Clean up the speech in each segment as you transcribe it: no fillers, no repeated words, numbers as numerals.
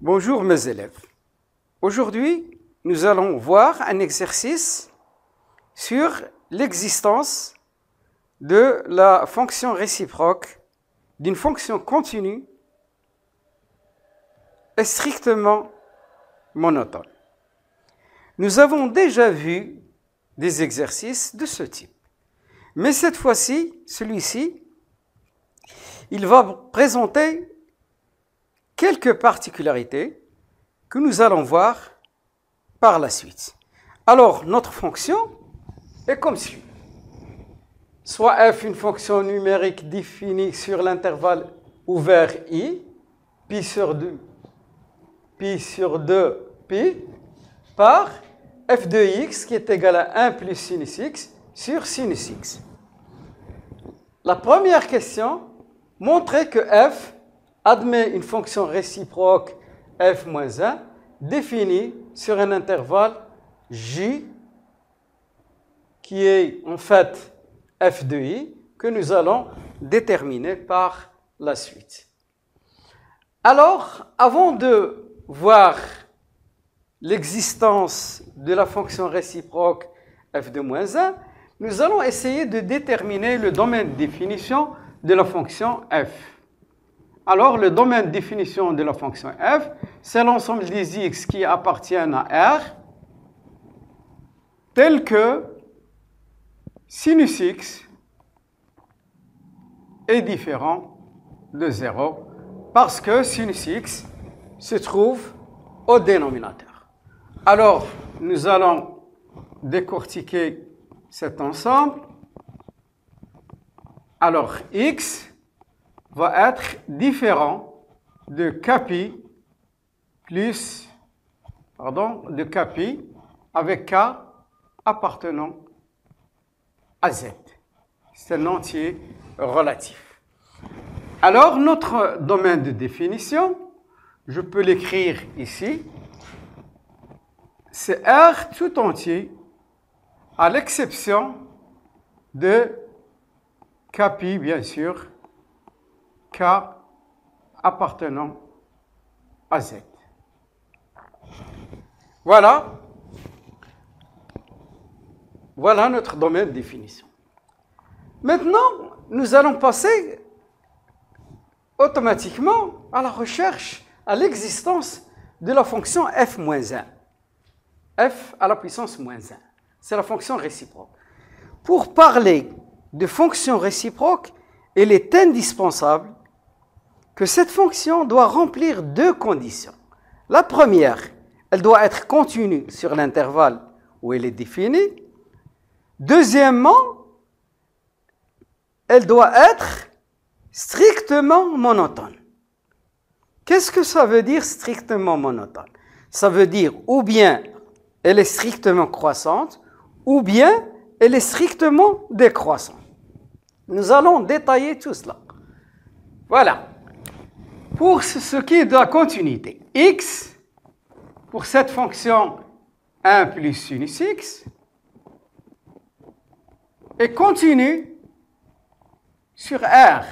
Bonjour mes élèves. Aujourd'hui, nous allons voir un exercice sur l'existence de la fonction réciproque d'une fonction continue et strictement monotone. Nous avons déjà vu des exercices de ce type. Mais cette fois-ci, celui-ci, il va présenter quelques particularités que nous allons voir par la suite. Alors, notre fonction est comme suit. Soit f, une fonction numérique définie sur l'intervalle ouvert i, pi sur 2, pi, par f de x qui est égal à 1 plus sinus x sur sinus x. La première question montrait que f admet une fonction réciproque f moins 1 définie sur un intervalle j qui est en fait f de i que nous allons déterminer par la suite. Alors, avant de voir l'existence de la fonction réciproque f de moins 1, nous allons essayer de déterminer le domaine de définition de la fonction f. Alors, le domaine de définition de la fonction f, c'est l'ensemble des x qui appartiennent à R, tel que sinus x est différent de 0, parce que sinus x se trouve au dénominateur. Alors, nous allons décortiquer cet ensemble. Alors, x va être différent de kpi plus, de kpi avec k appartenant à z. C'est un entier relatif. Alors, notre domaine de définition, je peux l'écrire ici, c'est R tout entier, à l'exception de kpi, bien sûr, k appartenant à z. Voilà notre domaine de définition. Maintenant, nous allons passer automatiquement à la recherche, à l'existence de la fonction f-1. F à la puissance moins 1. C'est la fonction réciproque. Pour parler de fonction réciproque, il est indispensable que cette fonction doit remplir deux conditions. La première, elle doit être continue sur l'intervalle où elle est définie. Deuxièmement, elle doit être strictement monotone. Qu'est-ce que ça veut dire strictement monotone? Ça veut dire ou bien elle est strictement croissante, ou bien elle est strictement décroissante. Nous allons détailler tout cela. Voilà. Pour ce qui est de la continuité, x, pour cette fonction 1 plus sinus x, est continue sur R.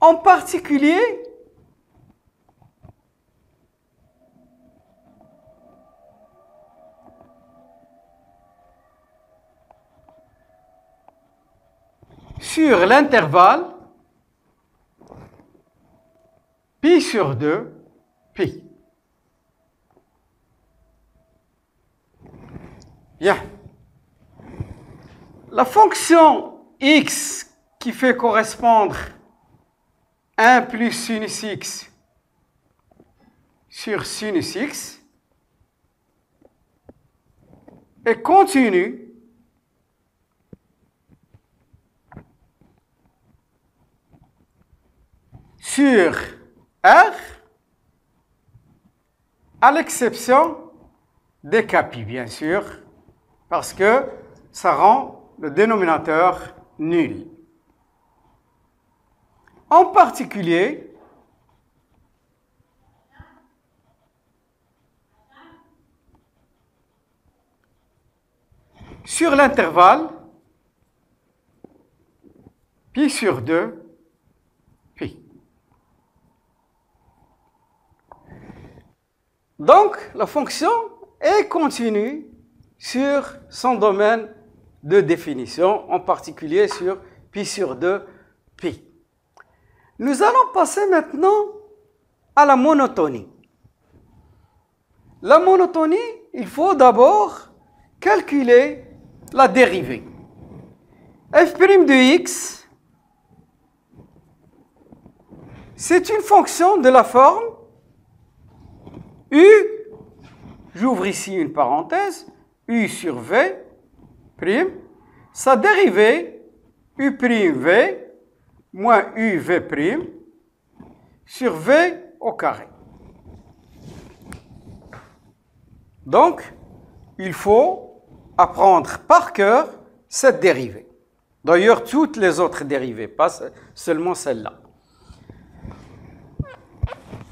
En particulier, sur l'intervalle pi sur 2, pi. Bien. La fonction x qui fait correspondre 1 plus sinus x sur sinus x est continue sur R à l'exception des kpi, bien sûr, parce que ça rend le dénominateur nul. En particulier, sur l'intervalle pi sur 2 pi. Donc, la fonction est continue sur son domaine de définition, en particulier sur pi sur 2 pi. Nous allons passer maintenant à la monotonie. La monotonie, il faut d'abord calculer la dérivée. f' de x, c'est une fonction de la forme u, j'ouvre ici une parenthèse, u sur v, prime, sa dérivée, u' v, moins uv' sur v au carré. Donc, il faut apprendre par cœur cette dérivée. D'ailleurs, toutes les autres dérivées, pas seulement celle-là.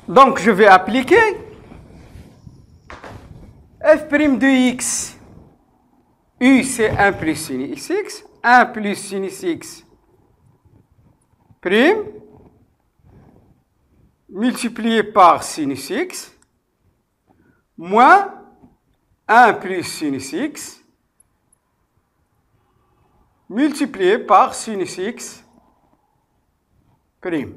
Donc, je vais appliquer f' de x. U, c'est 1 plus sinus x. 1 plus sinus x prime multiplié par sinus x moins 1 plus sinus x multiplié par sinus x prime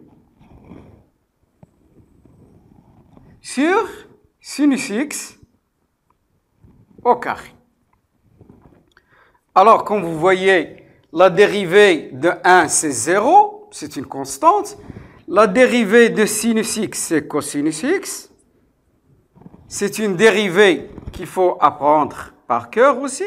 sur sinus x au carré. Alors, comme vous voyez, la dérivée de 1, c'est 0, c'est une constante. La dérivée de sinus x, c'est cosinus x. C'est une dérivée qu'il faut apprendre par cœur aussi.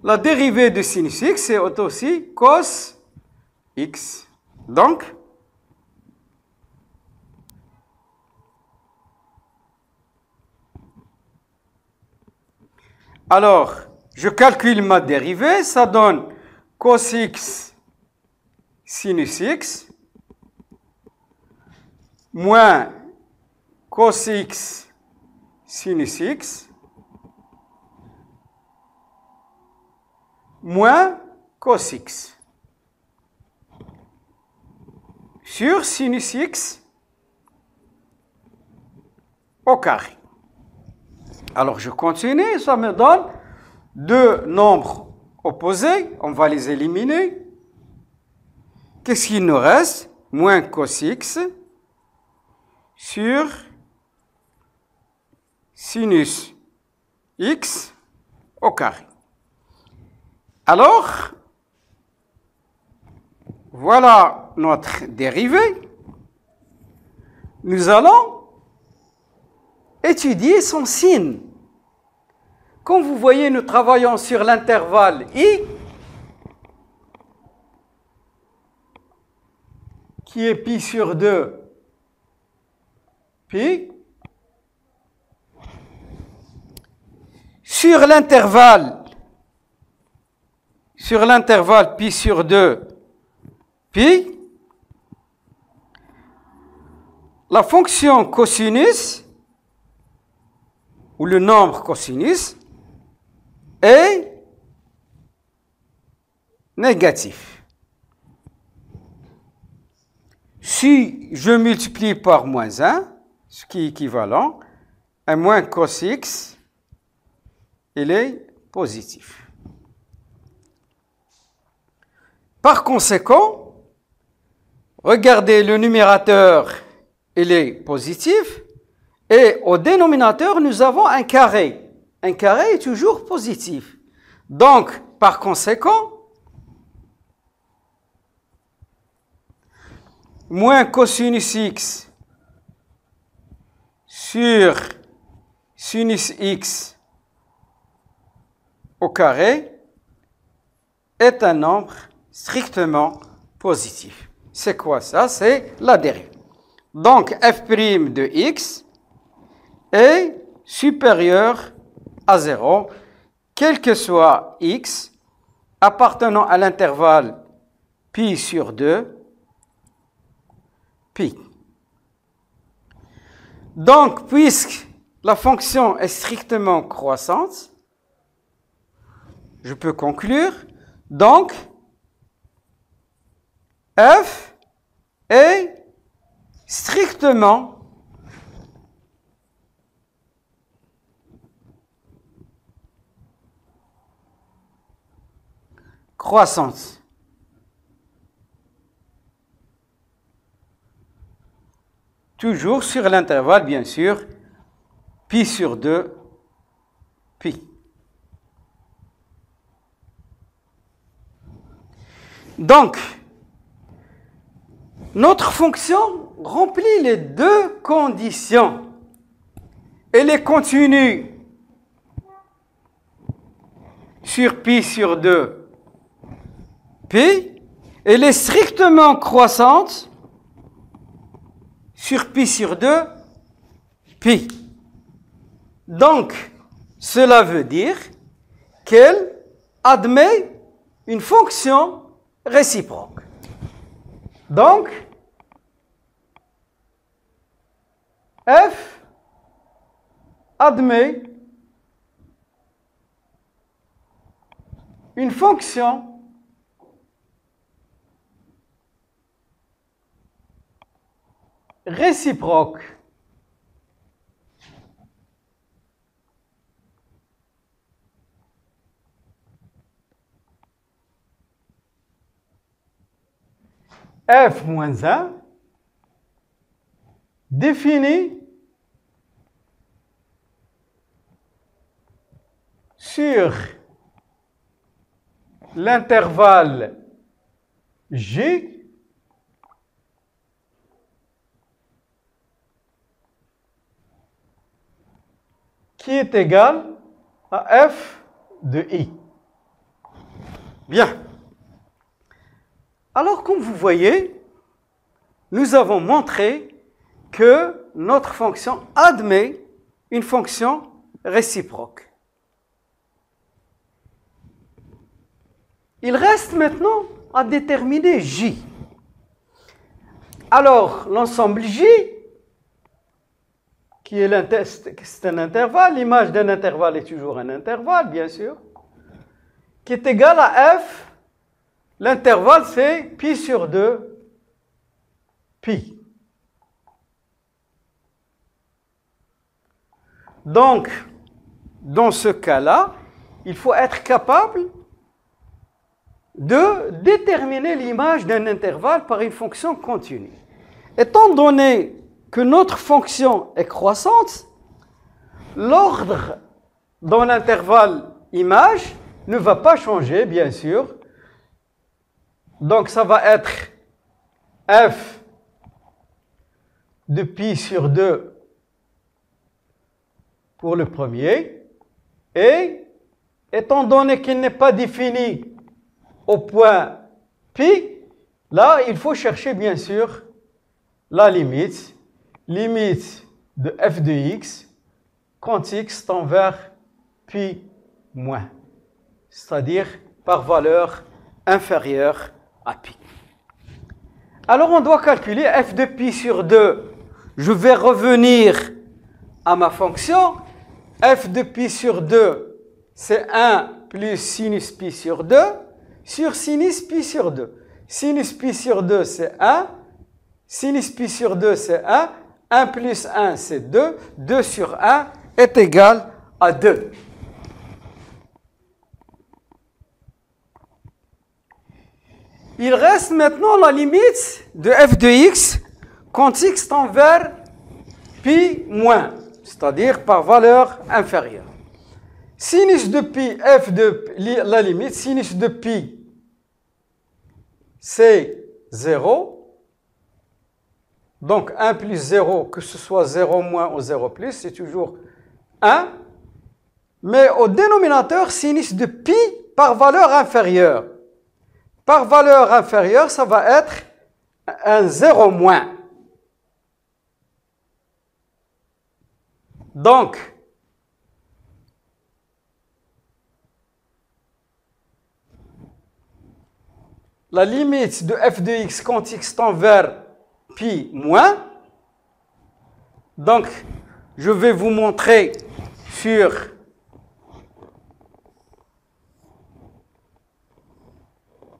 La dérivée de sinus x, c'est aussi cos x. Donc, alors, je calcule ma dérivée, ça donne cos x sinus x moins cos x sinus x moins cos x sur sinus x au carré. Alors, je continue, ça me donne deux nombres opposés, on va les éliminer. Qu'est-ce qu'il nous reste? Moins cos x sur sinus x au carré. Alors, voilà notre dérivée. Nous allons étudier son signe. Comme vous voyez, nous travaillons sur l'intervalle i, qui est pi sur 2 pi. Sur l'intervalle pi sur 2 pi, la fonction cosinus, ou le nombre cosinus, est négatif. Si je multiplie par moins 1, ce qui est équivalent, à moins cos x, il est positif. Par conséquent, regardez, le numérateur, il est positif, et au dénominateur, nous avons un carré. Un carré est toujours positif. Donc, par conséquent, moins cosinus x sur sinus x au carré est un nombre strictement positif. C'est quoi ça? C'est la dérivée. Donc, f' de x est supérieur à 0, quel que soit x appartenant à l'intervalle pi sur 2 pi. Donc, puisque la fonction est strictement croissante, je peux conclure, donc, f est strictement croissante. Toujours sur l'intervalle, bien sûr, pi sur 2, pi. Donc, notre fonction remplit les deux conditions. Elle est continue sur pi sur 2, pi. Elle est strictement croissante sur pi sur 2, pi. Donc, cela veut dire qu'elle admet une fonction réciproque. Donc, f admet une fonction réciproque. F moins 1 défini sur l'intervalle J qui est égal à f de i. Bien. Alors, comme vous voyez, nous avons montré que notre fonction admet une fonction réciproque. Il reste maintenant à déterminer J. Alors, l'ensemble J, qui est c'est un intervalle, l'image d'un intervalle est toujours un intervalle, bien sûr, qui est égal à f. L'intervalle, c'est pi sur 2, pi. Donc, dans ce cas-là, il faut être capable de déterminer l'image d'un intervalle par une fonction continue. Étant donné que notre fonction est croissante, l'ordre dans l'intervalle image ne va pas changer, bien sûr. Donc, ça va être f de pi sur 2 pour le premier. Et, étant donné qu'il n'est pas défini au point pi, là, il faut chercher, bien sûr, la limite de f de x quand x tend vers pi moins, c'est-à-dire par valeur inférieure à pi. Alors, on doit calculer f de pi sur 2. Je vais revenir à ma fonction. F de pi sur 2, c'est 1 plus sinus pi sur 2 sur sinus pi sur 2. Sinus pi sur 2, c'est 1. Sinus pi sur 2, c'est 1. 1 plus 1, c'est 2. 2 sur 1 est égal à 2. Il reste maintenant la limite de f de x quand x tend vers pi moins, c'est-à-dire par valeur inférieure. Sinus de pi, f de la limite, sinus de pi, c'est 0. Donc 1 plus 0, que ce soit 0 moins ou 0 plus, c'est toujours 1. Mais au dénominateur, sinus de pi par valeur inférieure. Par valeur inférieure, ça va être un 0 moins. Donc, la limite de f de x quand x tend vers pi moins. Donc, je vais vous montrer sur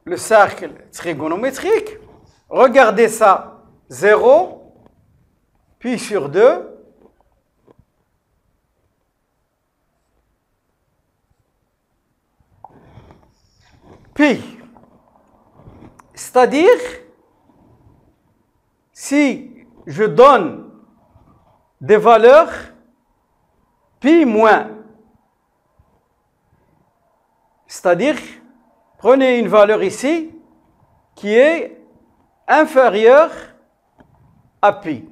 le cercle trigonométrique. Regardez ça, 0, pi sur 2, pi. C'est-à-dire, si je donne des valeurs pi moins, c'est-à-dire, prenez une valeur ici qui est inférieure à pi.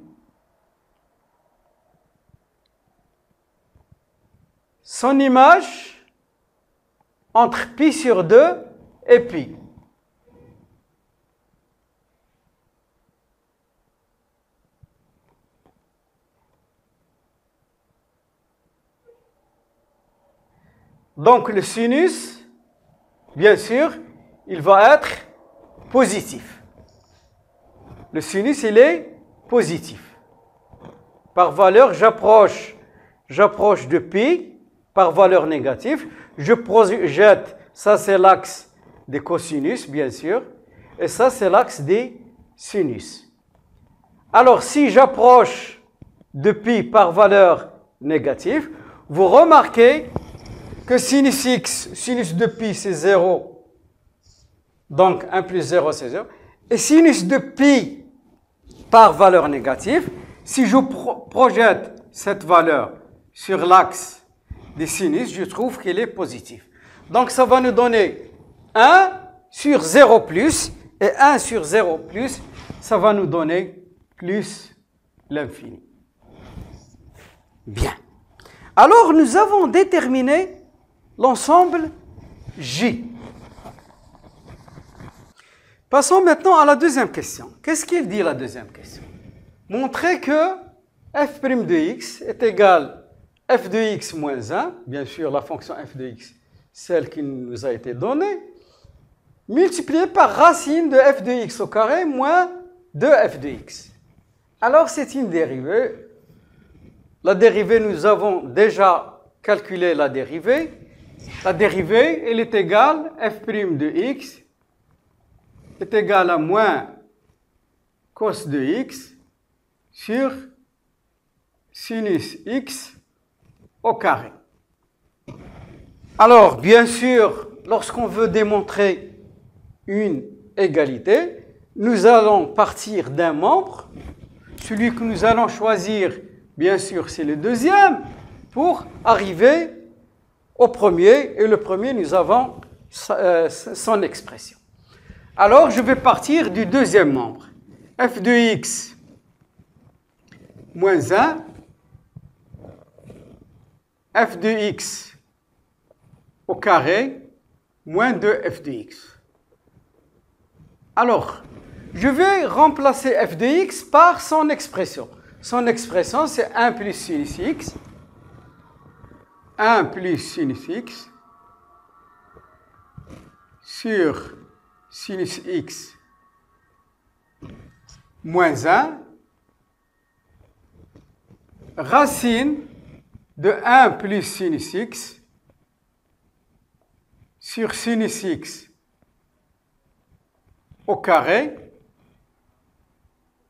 Son image entre pi sur 2 et pi. Donc le sinus, bien sûr, il va être positif. Le sinus, il est positif. Par valeur, j'approche de pi, par valeur négative. Je projette, ça c'est l'axe des cosinus, bien sûr, et ça c'est l'axe des sinus. Alors, si j'approche de pi par valeur négative, vous remarquez que sinus x, sinus de pi, c'est 0. Donc, 1 plus 0, c'est 0. Et sinus de pi par valeur négative, si je projette cette valeur sur l'axe des sinus, je trouve qu'il est positif. Donc, ça va nous donner 1 sur 0 plus, et 1 sur 0 plus, ça va nous donner plus l'infini. Bien. Alors, nous avons déterminé l'ensemble J. Passons maintenant à la deuxième question. Qu'est-ce qu'il dit la deuxième question? Montrer que f' de x est égal à f de x moins 1, bien sûr la fonction f de x, celle qui nous a été donnée, multipliée par racine de f de x au carré moins 2f de x. Alors c'est une dérivée. La dérivée, nous avons déjà calculé la dérivée. La dérivée, elle est égale f' de x est égal à moins cos de x sur sinus x au carré. Alors, bien sûr, lorsqu'on veut démontrer une égalité, nous allons partir d'un membre. Celui que nous allons choisir, bien sûr, c'est le deuxième, pour arriver au premier. Et le premier, nous avons son expression. Alors, je vais partir du deuxième membre. f de x moins 1, f de x au carré moins 2f de x. Alors, je vais remplacer f de x par son expression. Son expression, c'est 1 plus sinus x. 1 plus sinus x sur sinus x moins 1 racine de 1 plus sinus x sur sinus x au carré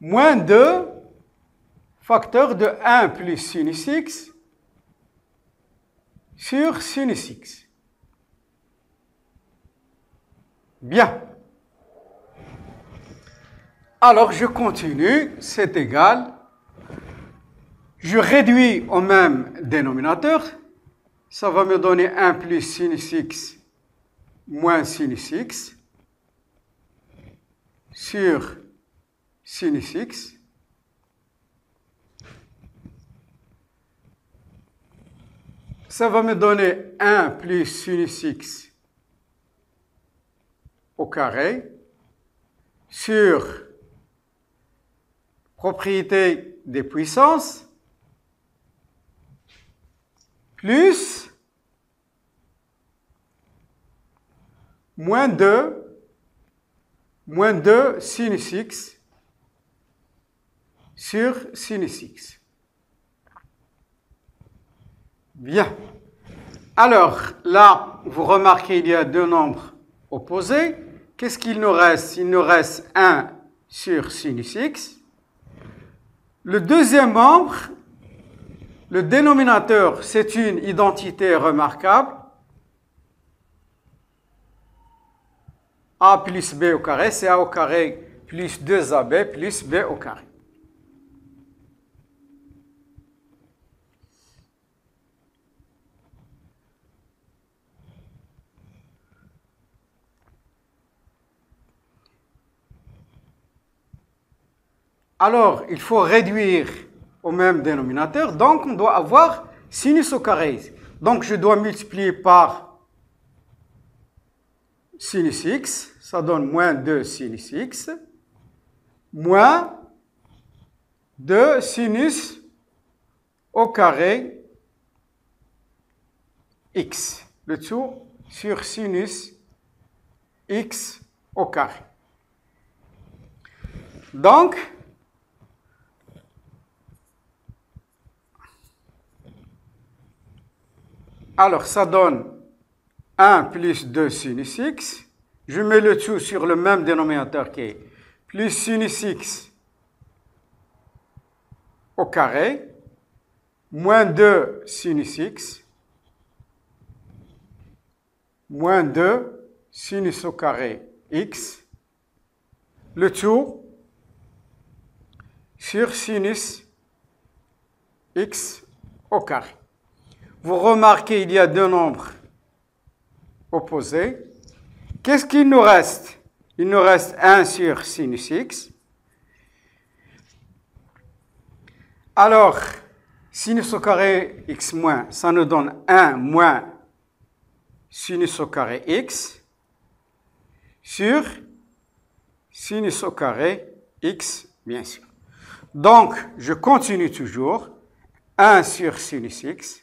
moins 2 facteur de 1 plus sinus x sur sinus x. Bien. Alors, je continue, c'est égal. Je réduis au même dénominateur. Ça va me donner 1 plus sinus x moins sinus x sur sinus x. Ça va me donner 1 plus sinus x au carré sur propriété des puissances plus moins 2 sinus x sur sinus x. Bien. Alors, là, vous remarquez, il y a deux nombres opposés. Qu'est-ce qu'il nous reste? Il nous reste 1 sur sinus x. Le deuxième membre, le dénominateur, c'est une identité remarquable. A plus B au carré, c'est A au carré plus 2AB plus B au carré. Alors, il faut réduire au même dénominateur, donc on doit avoir sinus au carré. Donc, je dois multiplier par sinus x, ça donne moins 2 sinus x, moins 2 sinus au carré x, le tout sur sinus x au carré. Donc, alors ça donne 1 plus 2 sinus x. Je mets le tout sur le même dénominateur qui est plus sinus x au carré, moins 2 sinus x, moins 2 sinus au carré x, le tout sur sinus x au carré. Vous remarquez, il y a deux nombres opposés. Qu'est-ce qu'il nous reste? Il nous reste 1 sur sinus x. Alors, sinus au carré x moins, ça nous donne 1 moins sinus au carré x sur sinus au carré x, bien sûr. Donc, je continue toujours. 1 sur sinus x.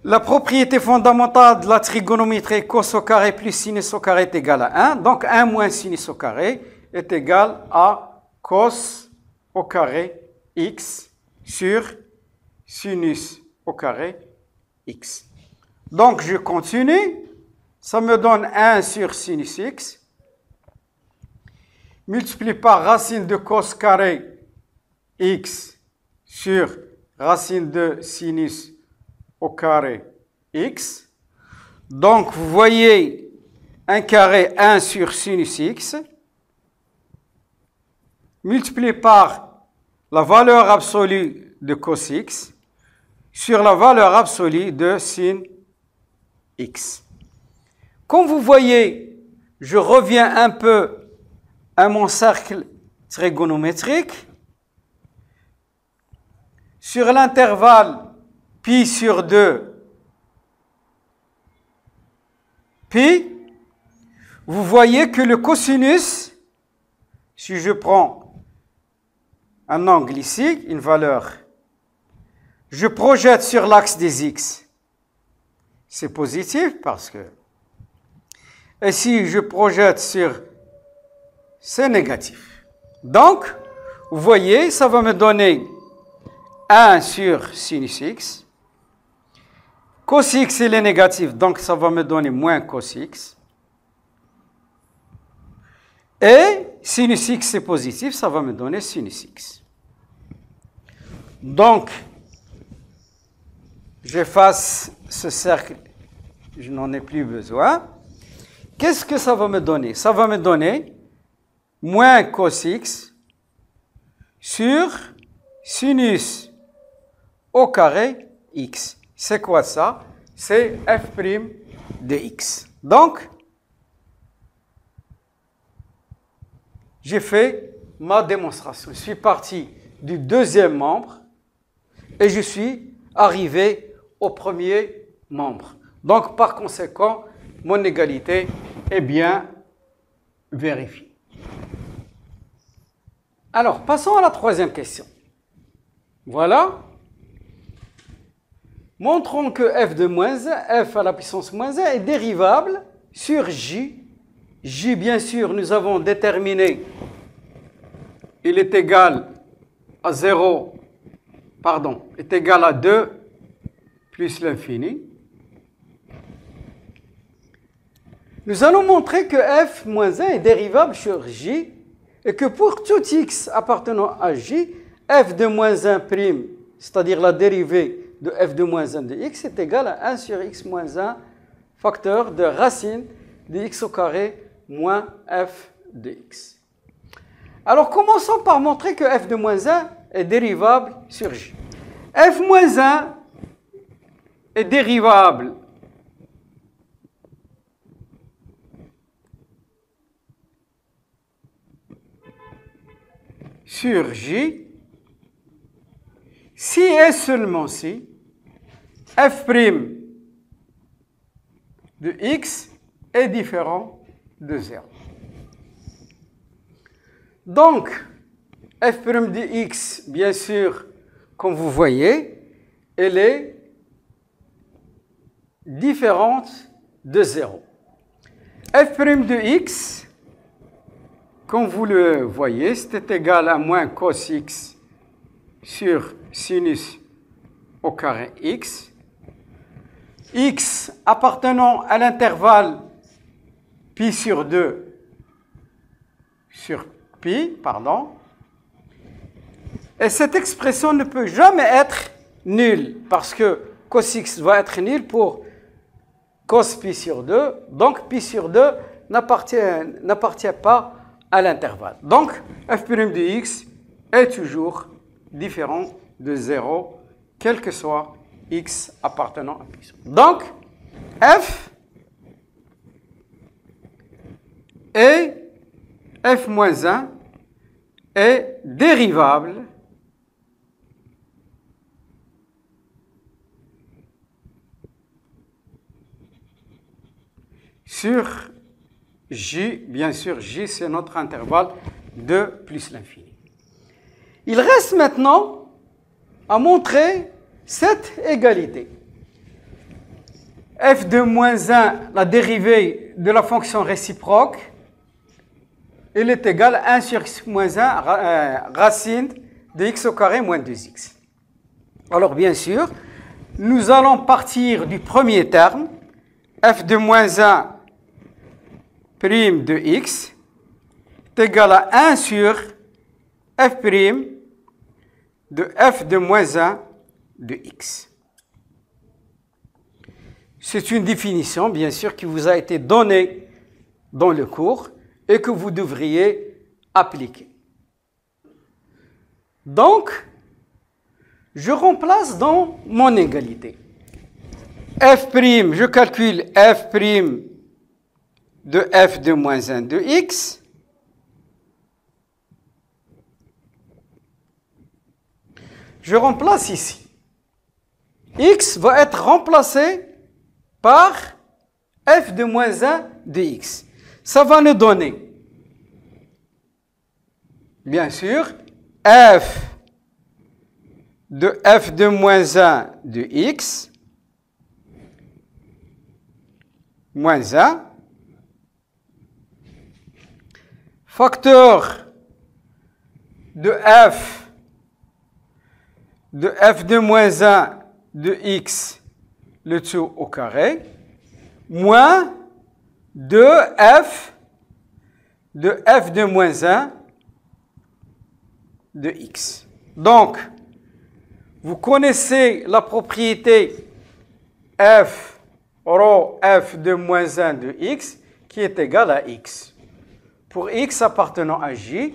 La propriété fondamentale de la trigonométrie cos au carré plus sinus au carré est égale à 1. Donc, 1 moins sinus au carré est égal à cos au carré x sur sinus au carré x. Donc, je continue. Ça me donne 1 sur sinus x. Multiplié par racine de cos carré x sur racine de sinus au carré x. Donc, vous voyez un carré 1 sur sinus x multiplié par la valeur absolue de cos x sur la valeur absolue de sin x. Comme vous voyez, je reviens un peu à mon cercle trigonométrique. Sur l'intervalle pi sur 2, pi, vous voyez que le cosinus, si je prends un angle ici, une valeur, je projette sur l'axe des x, c'est positif parce que, et si je projette sur, c'est négatif. Donc, vous voyez, ça va me donner 1 sur sinus x. Cos x, il est négatif, donc ça va me donner moins cos x. Et sinus x, c'est positif, ça va me donner sinus x. Donc, j'efface ce cercle, je n'en ai plus besoin. Qu'est-ce que ça va me donner? Ça va me donner moins cos x sur sinus au carré x. C'est quoi ça? C'est f' de x. Donc, j'ai fait ma démonstration. Je suis parti du deuxième membre et je suis arrivé au premier membre. Donc, par conséquent, mon égalité est bien vérifiée. Alors, passons à la troisième question. Voilà. Montrons que f de moins 1, f à la puissance moins 1 est dérivable sur j. J, bien sûr, nous avons déterminé il est égal à 0, pardon, est égal à 2 plus l'infini. Nous allons montrer que f moins 1 est dérivable sur j et que pour tout x appartenant à j, f de moins 1 prime, c'est-à-dire la dérivée de f de moins 1 de x, est égal à 1 sur x moins 1 facteur de racine de x au carré moins f de x. Alors commençons par montrer que f de moins 1 est dérivable sur j. f moins 1 est dérivable sur j si et seulement si f' de x est différent de 0. Donc, f' de x, bien sûr, comme vous voyez, elle est différente de 0. f' de x, comme vous le voyez, c'est égal à moins cos x sur sinus au carré x. X appartenant à l'intervalle pi sur 2 sur pi, pardon. Et cette expression ne peut jamais être nulle parce que cos x va être nul pour cos pi sur 2. Donc pi sur 2 n'appartient pas à l'intervalle. Donc f' de x est toujours différent de 0, quel que soit x appartenant à pi sur 2. Donc f et f moins 1 est dérivable sur j, bien sûr, j c'est notre intervalle de plus l'infini. Il reste maintenant à montrer cette égalité. f de moins 1, la dérivée de la fonction réciproque, elle est égale à 1 sur x moins 1 racine de x au carré moins 2x. Alors bien sûr, nous allons partir du premier terme, f de moins 1 prime de x est égal à 1 sur f prime de f de moins 1 de x. C'est une définition, bien sûr, qui vous a été donnée dans le cours et que vous devriez appliquer. Donc, je remplace dans mon égalité. F', je calcule f' de f de moins 1 de x. Je remplace ici. X va être remplacé par f de moins 1 de x. Ça va nous donner, bien sûr, f de moins 1 de x moins 1 facteur de f de moins 1 de x, le tout au carré, moins 2f de moins 1 de x. Donc, vous connaissez la propriété f rho f de moins 1 de x qui est égale à x. Pour x appartenant à j,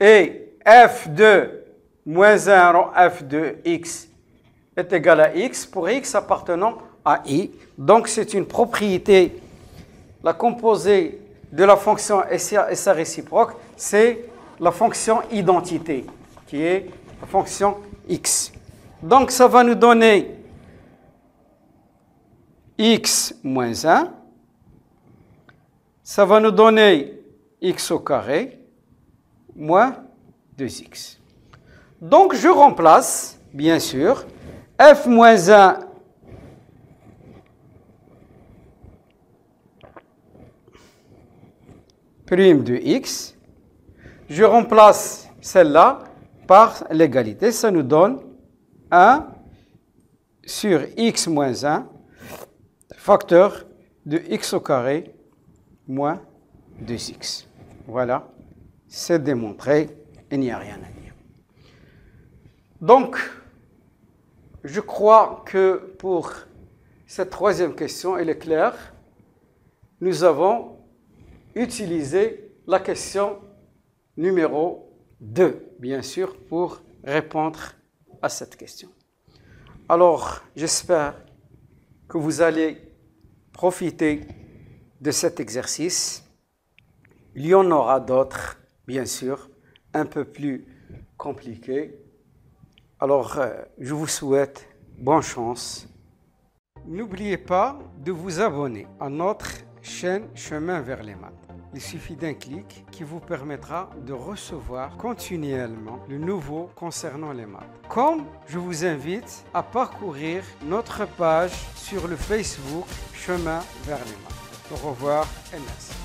et f de moins 1 rho f de x est égal à x pour x appartenant à i. Donc c'est une propriété, la composée de la fonction et sa réciproque, c'est la fonction identité, qui est la fonction x. Donc ça va nous donner x moins 1, ça va nous donner x au carré moins 2x. Donc je remplace, bien sûr, f moins 1 prime de x. Je remplace celle-là par l'égalité. Ça nous donne 1 sur x moins 1, facteur de x au carré moins 2x. Voilà, c'est démontré, il n'y a rien à dire. Donc, je crois que pour cette troisième question, elle est claire. Nous avons utilisé la question numéro 2, bien sûr, pour répondre à cette question. Alors, j'espère que vous allez profiter de cet exercice. Il y en aura d'autres, bien sûr, un peu plus compliqués. Alors, je vous souhaite bonne chance. N'oubliez pas de vous abonner à notre chaîne Chemin vers les maths. Il suffit d'un clic qui vous permettra de recevoir continuellement le nouveau concernant les maths. Comme je vous invite à parcourir notre page sur le Facebook Chemin vers les maths. Au revoir et merci.